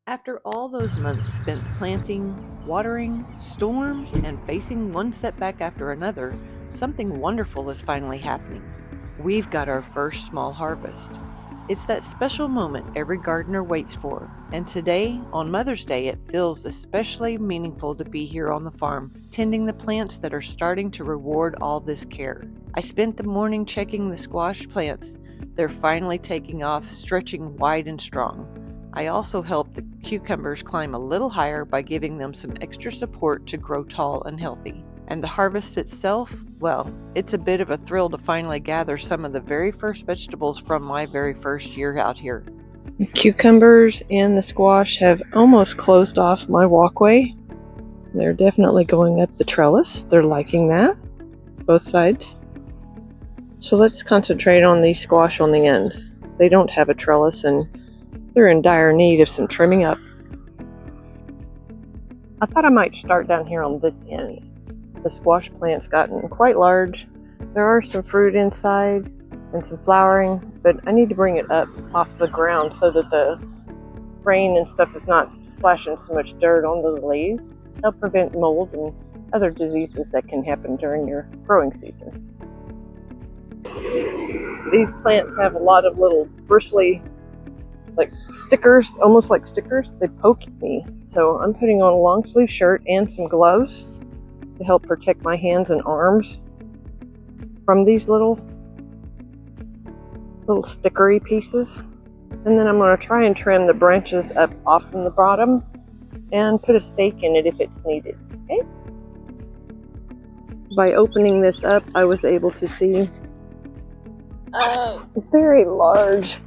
After all those months spent planting, watering, storms, and facing one setback after another, something wonderful is finally happening. We've got our first small harvest. It's that special moment every gardener waits for, and today, on Mother's Day, it feels especially meaningful to be here on the farm, tending the plants that are starting to reward all this care. I spent the morning checking the squash plants. They're finally taking off, stretching wide and strong. I also helped the cucumbers climb a little higher by giving them some extra support to grow tall and healthy. And the harvest itself, well, it's a bit of a thrill to finally gather some of the very first vegetables from my very first year out here. The cucumbers and the squash have almost closed off my walkway. They're definitely going up the trellis. They're liking that, both sides. So let's concentrate on the squash on the end. They don't have a trellis and they're in dire need of some trimming up. I thought I might start down here on this end. The squash plant's gotten quite large. There are some fruit inside and some flowering, but I need to bring it up off the ground so that the rain and stuff is not splashing so much dirt on the leaves. They'll prevent mold and other diseases that can happen during your growing season. These plants have a lot of little bristly stickers, almost like stickers. They poke me. So I'm putting on a long sleeve shirt and some gloves to help protect my hands and arms from these little stickery pieces. And then I'm going to try and trim the branches up off from the bottom and put a stake in it if it's needed. Okay? By opening this up, I was able to see a very large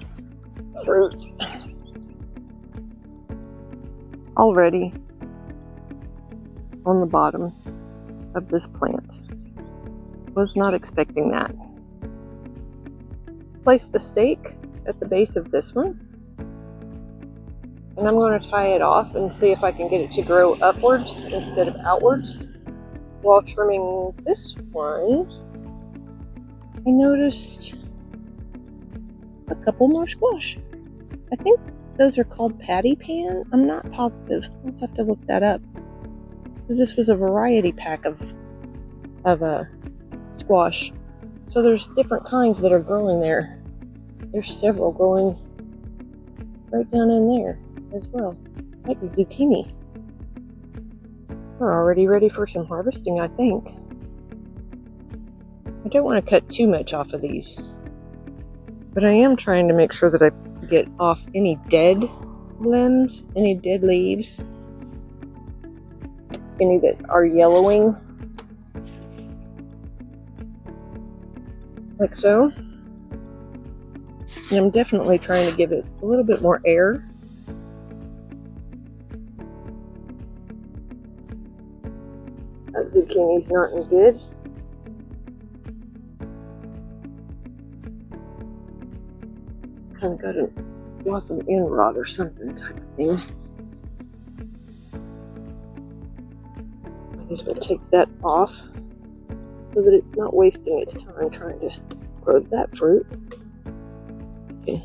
fruit already on the bottom of this plant. Was not expecting that. Placed a stake at the base of this one, and I'm going to tie it off and see if I can get it to grow upwards instead of outwards. While trimming this one, I noticed a couple more squash. I think those are called patty pan. I'm not positive. I'll have to look that up. Because this was a variety pack of squash. So there's different kinds that are growing there. There's several growing right down in there as well. Might be zucchini. We're already ready for some harvesting, I think. I don't want to cut too much off of these, but I am trying to make sure that I get off any dead limbs, any dead leaves, any that are yellowing, like so. And I'm definitely trying to give it a little bit more air. That zucchini's not in good. Kind of got a blossom end rot or something type of thing. I just will take that off so that it's not wasting its time trying to grow that fruit. You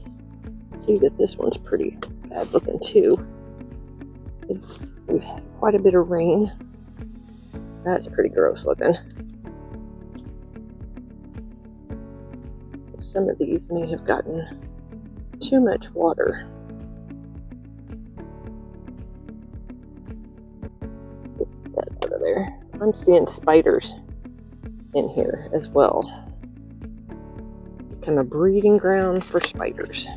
can see that this one's pretty bad looking too. We've had quite a bit of rain. That's pretty gross looking. Some of these may have gotten too much water. Let's get that out of there. I'm seeing spiders in here as well. Become a breeding ground for spiders.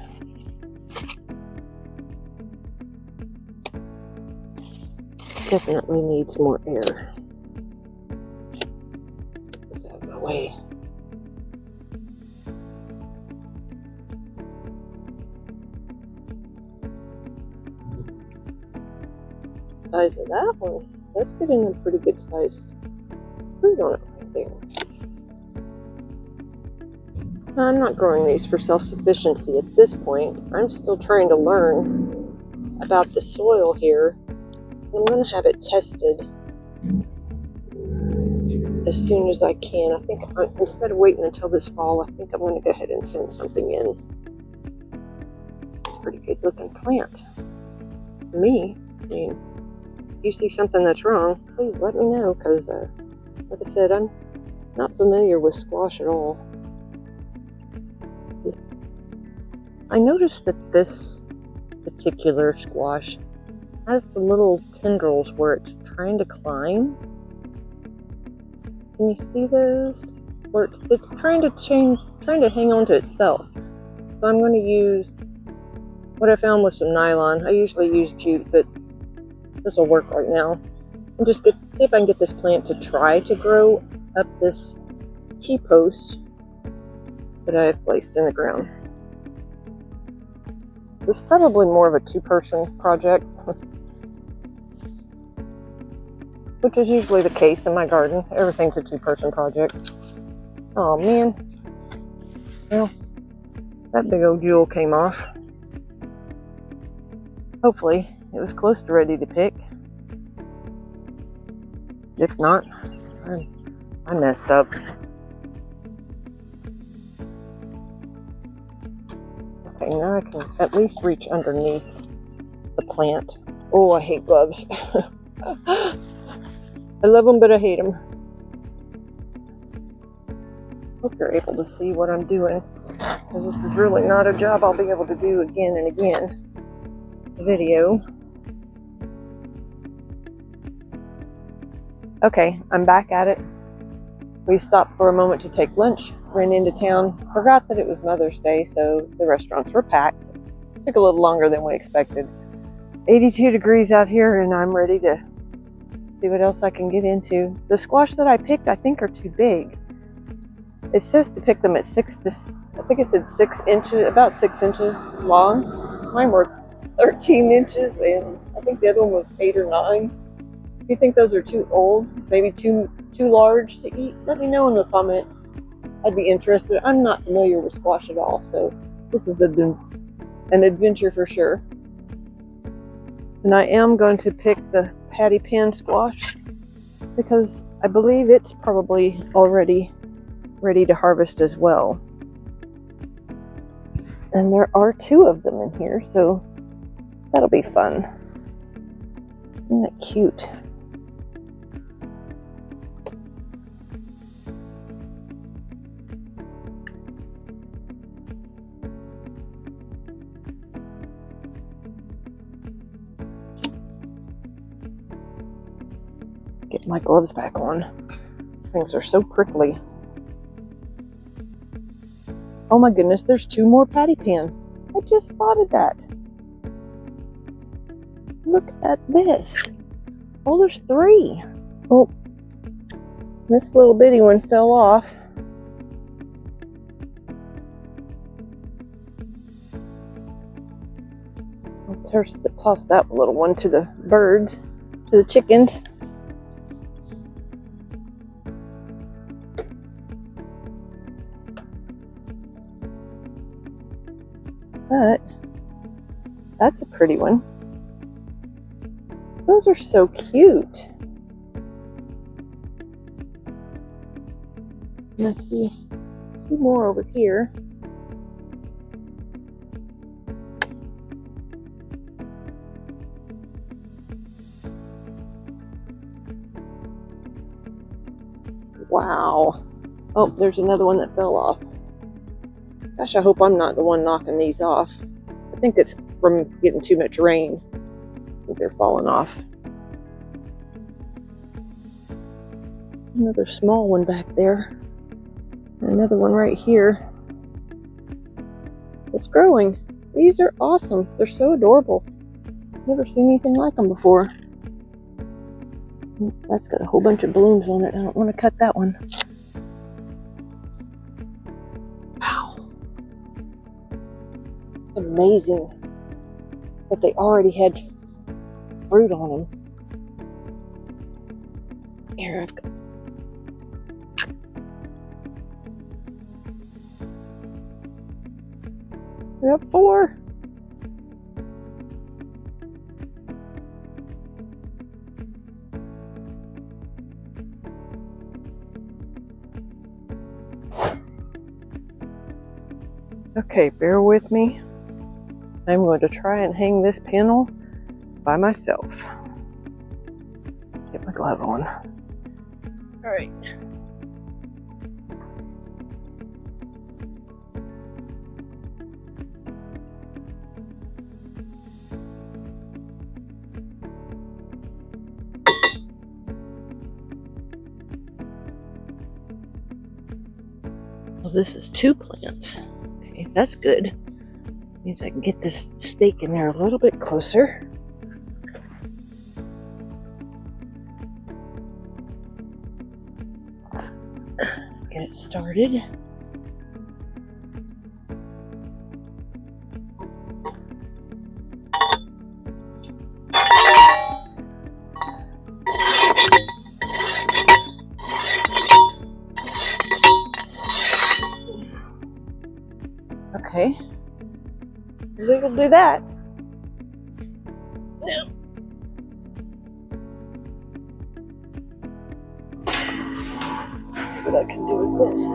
Definitely needs more air. Get this out of my way. Size of that one. That's getting a pretty good size fruit on it right there. I'm not growing these for self-sufficiency at this point. I'm still trying to learn about the soil here. I'm going to have it tested as soon as I can. I think instead of waiting until this fall, I think I'm going to go ahead and send something in. It's a pretty good looking plant. me. I mean, if you see something that's wrong, please let me know, because like I said, I'm not familiar with squash at all. I noticed that this particular squash has the little tendrils where it's trying to climb. Can you see those? Where it's trying to hang on to itself. So I'm going to use what I found was some nylon. I usually use jute, but this will work right now. And just see if I can get this plant to try to grow up this T-post that I have placed in the ground. This is probably more of a two-person project, which is usually the case in my garden. Everything's a two-person project. Oh man. Well, that big old jewel came off. Hopefully, it was close to ready to pick. If not, I messed up. Okay, now I can at least reach underneath the plant. Oh, I hate gloves. I love them, but I hate them. Hope you're able to see what I'm doing, because this is really not a job I'll be able to do again and again. Video. Okay, I'm back at it. We stopped for a moment to take lunch, ran into town, forgot that it was Mother's Day, so the restaurants were packed. Took a little longer than we expected. 82 degrees out here, and I'm ready to see what else I can get into. The squash that I picked, I think, are too big. It says to pick them at 6 inches, about 6 inches long. Mine were 13 inches, and I think the other one was 8 or 9. If you think those are too old, maybe too large to eat, let me know in the comments. I'd be interested. I'm not familiar with squash at all, so this is an adventure for sure. And I am going to pick the patty pan squash, because I believe it's probably already ready to harvest as well. And there are 2 of them in here, so that'll be fun. Isn't that cute? Get my gloves back on. These things are so prickly. Oh my goodness, there's 2 more patty pan. I just spotted that. Look at this. Oh, there's 3. Oh, this little bitty one fell off. I'll toss that little one to the birds, to the chickens. But that's a pretty one. Those are so cute. And I see 2 more over here. Wow. Oh, there's another one that fell off. Gosh, I hope I'm not the one knocking these off. I think it's from getting too much rain. I think they're falling off. Another small one back there. And another one right here. It's growing. These are awesome. They're so adorable. Never seen anything like them before. That's got a whole bunch of blooms on it. I don't want to cut that one. Amazing that they already had fruit on them. Here, I've got. We have 4. Okay, bear with me. I'm going to try and hang this panel by myself. Get my glove on. All right. Well, this is 2 plants. Okay, that's good. Means I can get this stake in there a little bit closer. Get it started. Okay. We'll do that. Now, see what I can do with this.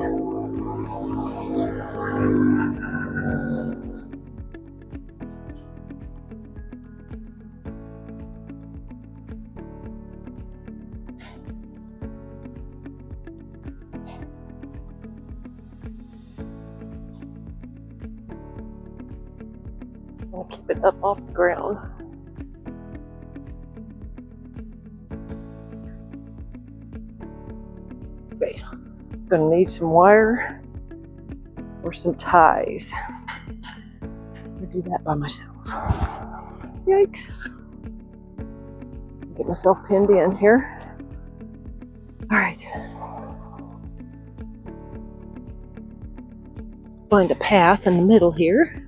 I'll keep it up off the ground. Okay, gonna need some wire or some ties. I'll do that by myself. Yikes. Get myself pinned in here. All right. Find a path in the middle here,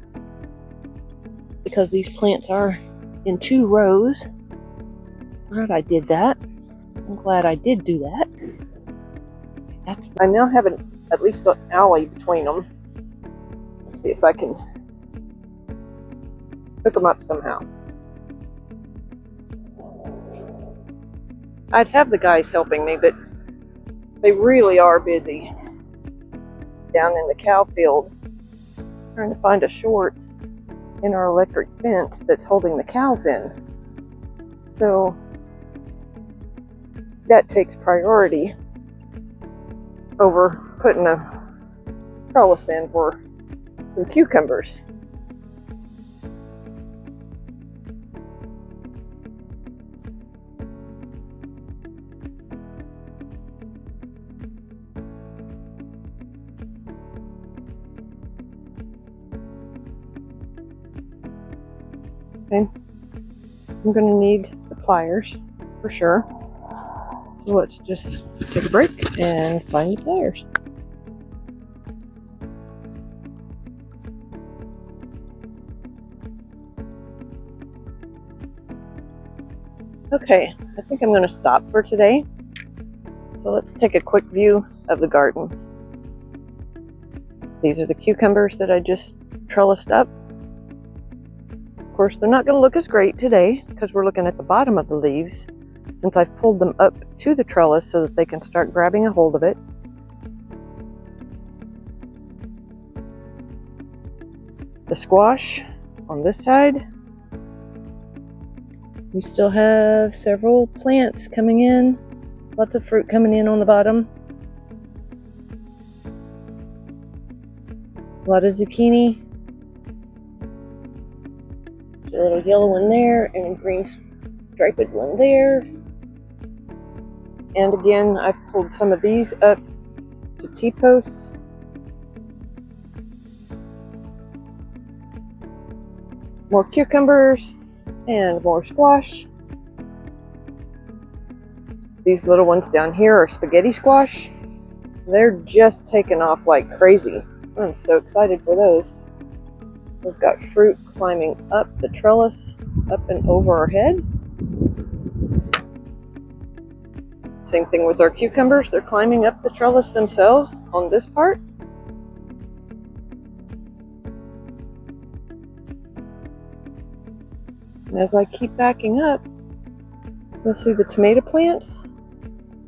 because these plants are in 2 rows. Right, I did that. I'm glad I did do that. I now have at least an alley between them. Let's see if I can hook them up somehow. I'd have the guys helping me, but they really are busy down in the cow field trying to find a short in our electric fence that's holding the cows in. So that takes priority over putting a trellis in for some cucumbers. Okay, I'm gonna need the pliers for sure. So let's just take a break and find the pliers. Okay, I think I'm going to stop for today. So let's take a quick view of the garden. These are the cucumbers that I just trellised up. Of course, they're not going to look as great today because we're looking at the bottom of the leaves, since I've pulled them up to the trellis so that they can start grabbing a hold of it. The squash on this side. We still have several plants coming in, lots of fruit coming in on the bottom. A lot of zucchini. A little yellow one there and a green striped one there. And again, I've pulled some of these up to T-posts. More cucumbers and more squash. These little ones down here are spaghetti squash. They're just taking off like crazy. I'm so excited for those. We've got fruit climbing up the trellis, up and over our head. Same thing with our cucumbers. They're climbing up the trellis themselves on this part. And as I keep backing up, you'll see the tomato plants.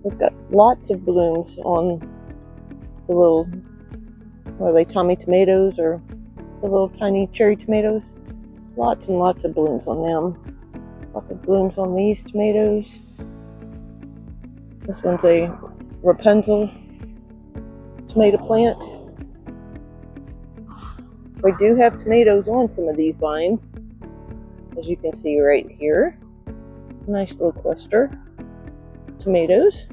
We've got lots of blooms on the little, what are they, Tommy tomatoes, or the little tiny cherry tomatoes. Lots and lots of blooms on them. Lots of blooms on these tomatoes. This one's a Rapunzel tomato plant. We do have tomatoes on some of these vines, as you can see right here. Nice little cluster of tomatoes.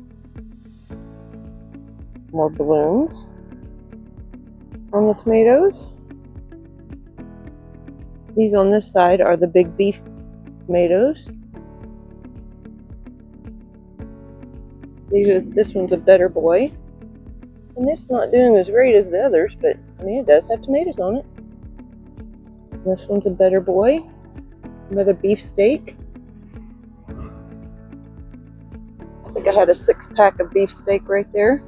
More blooms on the tomatoes. These on this side are the big beef tomatoes. This one's a better boy. And it's not doing as great as the others, but I mean, it does have tomatoes on it. This one's a better boy. Another beefsteak. I think I had a 6-pack of beefsteak right there.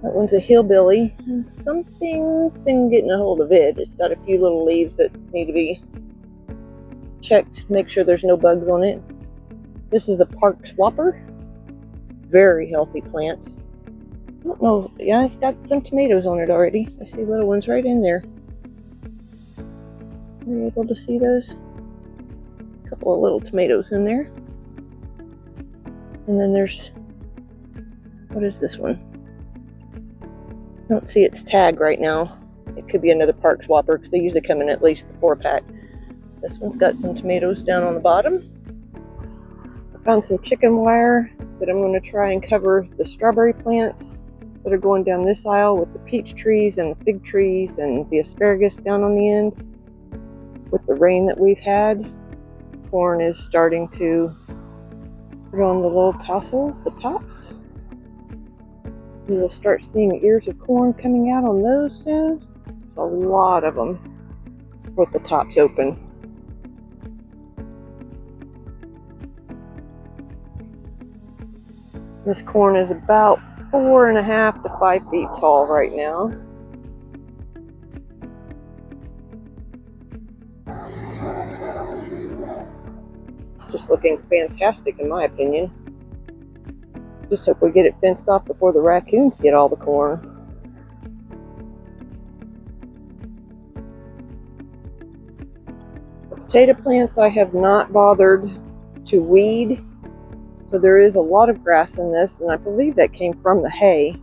That one's a hillbilly, and something's been getting a hold of it. It's got a few little leaves that need to be checked, make sure there's no bugs on it. This is a park swapper. Very healthy plant. I don't know, yeah, it's got some tomatoes on it already. I see little ones right in there. Are you able to see those? A couple of little tomatoes in there. And then there's, what is this one? I don't see its tag right now. It could be another park swapper because they usually come in at least the 4-pack. This one's got some tomatoes down on the bottom. I found some chicken wire that I'm going to try and cover the strawberry plants that are going down this aisle with the peach trees and the fig trees and the asparagus down on the end. With the rain that we've had, corn is starting to put on the little tassels, the tops. You will start seeing ears of corn coming out on those soon. A lot of them with the tops open. This corn is about 4.5 to 5 feet tall right now. It's just looking fantastic in my opinion. Just hope we get it fenced off before the raccoons get all the corn. The potato plants I have not bothered to weed, so there is a lot of grass in this, and I believe that came from the hay.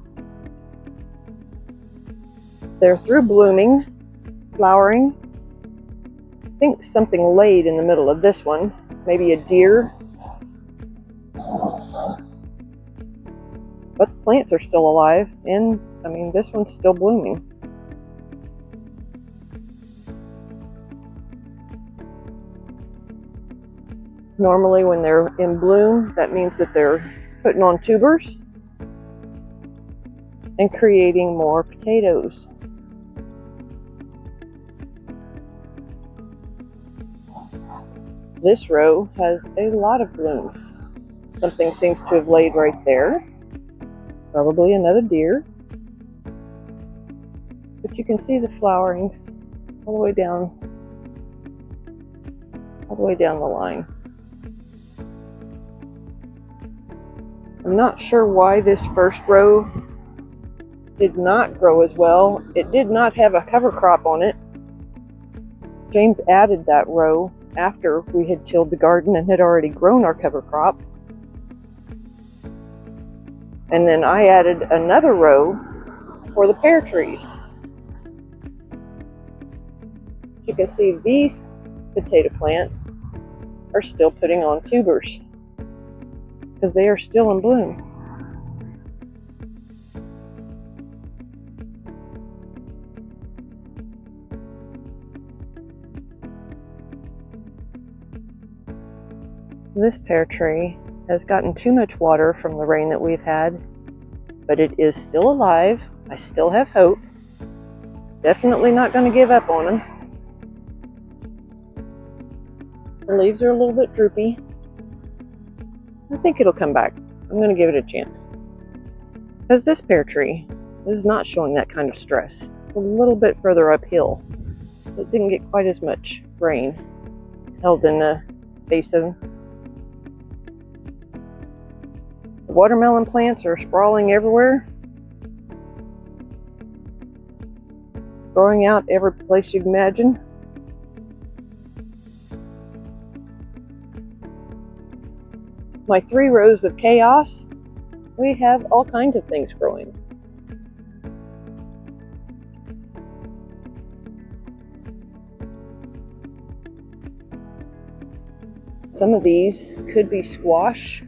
They're through blooming, flowering. I think something laid in the middle of this one, maybe a deer. But the plants are still alive, and I mean, this one's still blooming. Normally when they're in bloom, that means that they're putting on tubers and creating more potatoes. This row has a lot of blooms. Something seems to have laid right there. Probably another deer. But you can see the flowerings all the way down the line. I'm not sure why this first row did not grow as well. It did not have a cover crop on it. James added that row after we had tilled the garden and had already grown our cover crop. And then I added another row for the pear trees. You can see these potato plants are still putting on tubers because they are still in bloom. This pear tree has gotten too much water from the rain that we've had, but it is still alive. I still have hope. Definitely not going to give up on them. The leaves are a little bit droopy. I think it'll come back. I'm going to give it a chance. Because this pear tree is not showing that kind of stress. It's a little bit further uphill, so it didn't get quite as much rain held in the basin. The watermelon plants are sprawling everywhere, growing out every place you'd imagine. my 3 rows of chaos, we have all kinds of things growing. Some of these could be squash,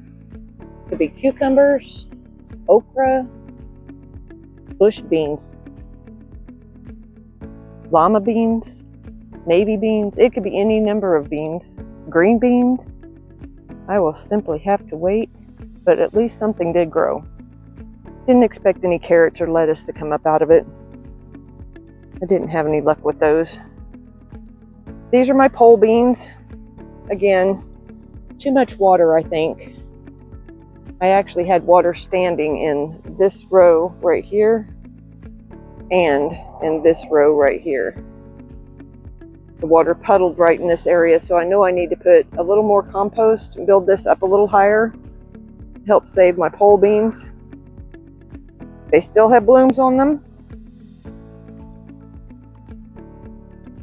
could be cucumbers, okra, bush beans, llama beans, navy beans. It could be any number of beans. Green beans. I will simply have to wait, but at least something did grow. Didn't expect any carrots or lettuce to come up out of it. I didn't have any luck with those. These are my pole beans. Again, too much water, I think. I actually had water standing in this row right here and in this row right here. The water puddled right in this area, so I know I need to put a little more compost and build this up a little higher. Help save my pole beans. They still have blooms on them,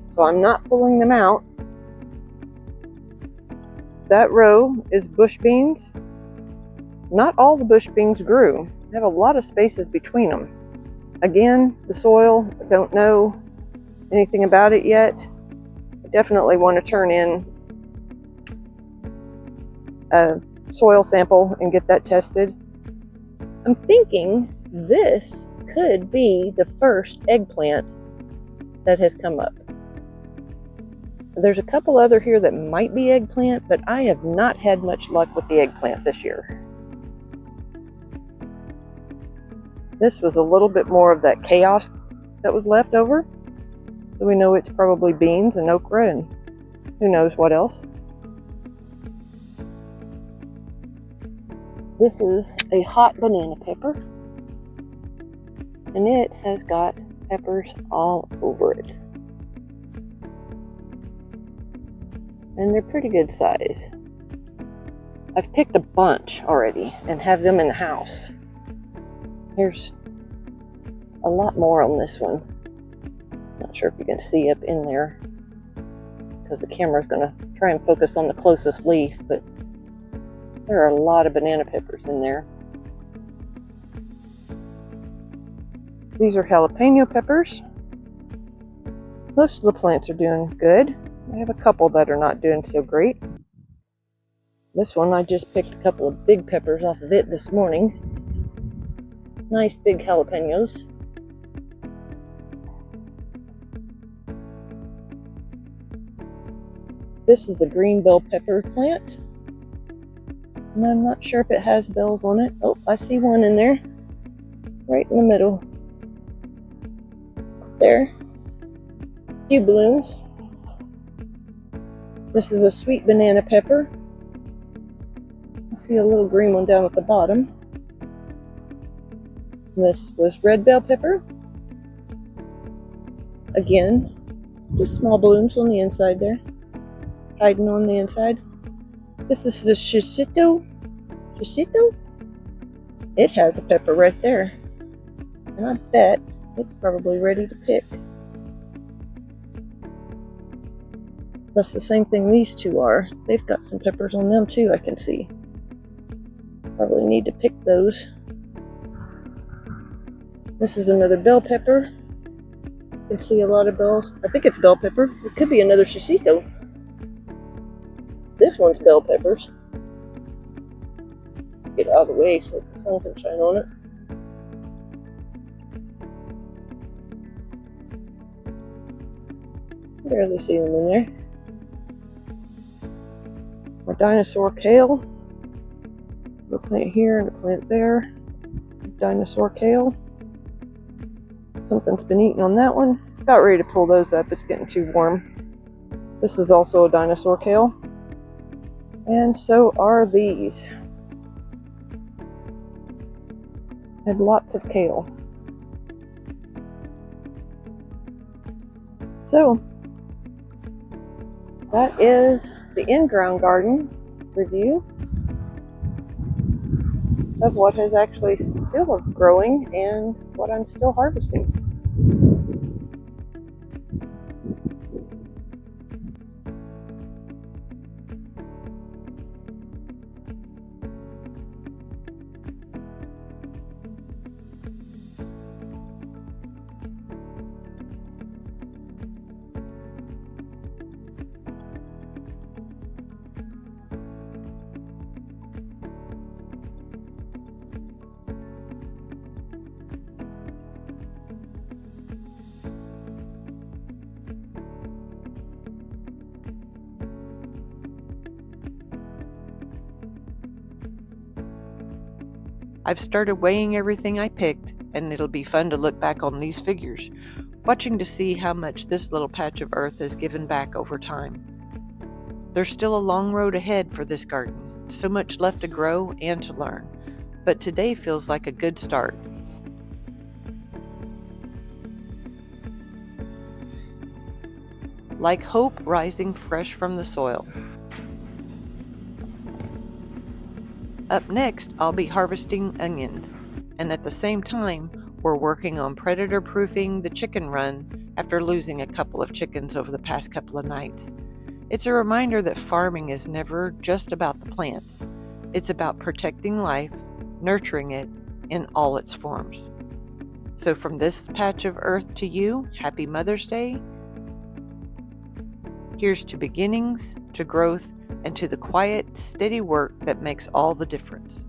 so I'm not pulling them out. That row is bush beans. Not all the bush beans grew. I have a lot of spaces between them. Again, the soil, I don't know anything about it yet. I definitely want to turn in a soil sample and get that tested. I'm thinking this could be the first eggplant that has come up. There's a couple other here that might be eggplant, but I have not had much luck with the eggplant this year. This was a little bit more of that chaos that was left over. So we know it's probably beans and okra and who knows what else. This is a hot banana pepper, and it has got peppers all over it. And they're pretty good size. I've picked a bunch already and have them in the house. Here's a lot more on this one. Not sure if you can see up in there because the camera's going to try and focus on the closest leaf, but there are a lot of banana peppers in there. These are jalapeno peppers. Most of the plants are doing good. I have a couple that are not doing so great. This one, I just picked a couple of big peppers off of it this morning. Nice big jalapenos. This is a green bell pepper plant. And I'm not sure if it has bells on it. Oh, I see one in there. Right in the middle. There. A few blooms. This is a sweet banana pepper. I see a little green one down at the bottom. This was red bell pepper. Again, just small blooms on the inside there. Hiding on the inside. This is the shishito. Shishito? It has a pepper right there. And I bet it's probably ready to pick. That's the same thing these two are. They've got some peppers on them too, I can see. Probably need to pick those. This is another bell pepper. You can see a lot of bells. I think it's bell pepper. It could be another shishito. This one's bell peppers. Get out of the way so the sun can shine on it. Barely see them in there. My dinosaur kale. A plant here and a plant there. Dinosaur kale. Something's been eaten on that one. It's about ready to pull those up. It's getting too warm. This is also a dinosaur kale. And so are these. Had lots of kale. So, that is the in-ground garden review of what is actually still growing and what I'm still harvesting. I've started weighing everything I picked, and it'll be fun to look back on these figures, watching to see how much this little patch of earth has given back over time. There's still a long road ahead for this garden, so much left to grow and to learn, but today feels like a good start. Like hope rising fresh from the soil. Up next, I'll be harvesting onions, and at the same time, we're working on predator-proofing the chicken run after losing a couple of chickens over the past couple of nights. It's a reminder that farming is never just about the plants. It's about protecting life, nurturing it in all its forms. So from this patch of earth to you, happy Mother's Day. Here's to beginnings, to growth, and to the quiet, steady work that makes all the difference.